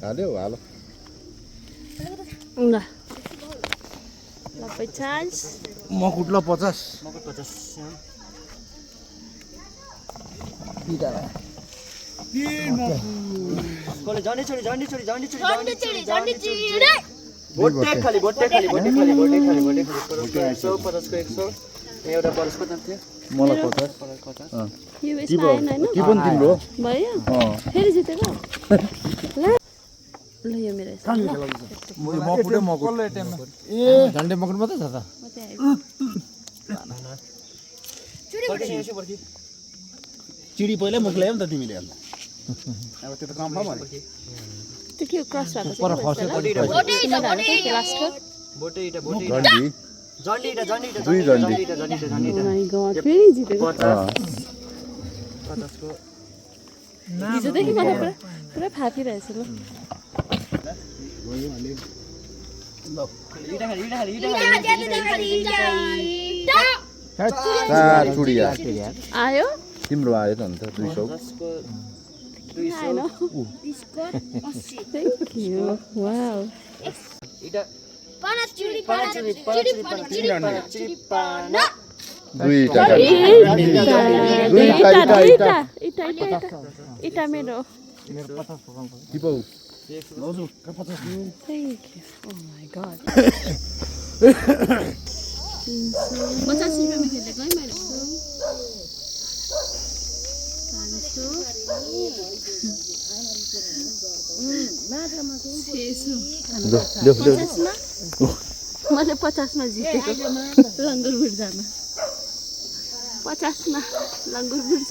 हाल्यो हालो ल 50 मकुटला 50 मको 50 कोले झन्डी छोडी बोटे खाली 100 को 100 एउटा बरस कति थियो मलाई 50 यो यस्तो आएन हैन के पनि तिम्रो भयो फेरि जितेको ल यो मेरो मकुटै मकुट ए झन्डे मकुट मात्रै छ त चिडी पहिल्यै मुख ल्यायो नि त तिमीले अन्त अब त्यो त कन्फर्म हो त्यो के क्रस भएको पर खस्यो लास्टको झन्डी ओ माय गॉड फेरि जितेको हिजोदेखि मलाई पुरा फापिरहेछ ल चुडिया आयो तिम्रो आयो त अन्त 200 आएन थ्याङ्क यू वाउ इटा मेरो thank you oh my god 50 रुपैयाँमा खेलेको है मैले 500 मैले 50 मा जितेको लङ्गुरबुट जान 50 मा लङ्गुरबुट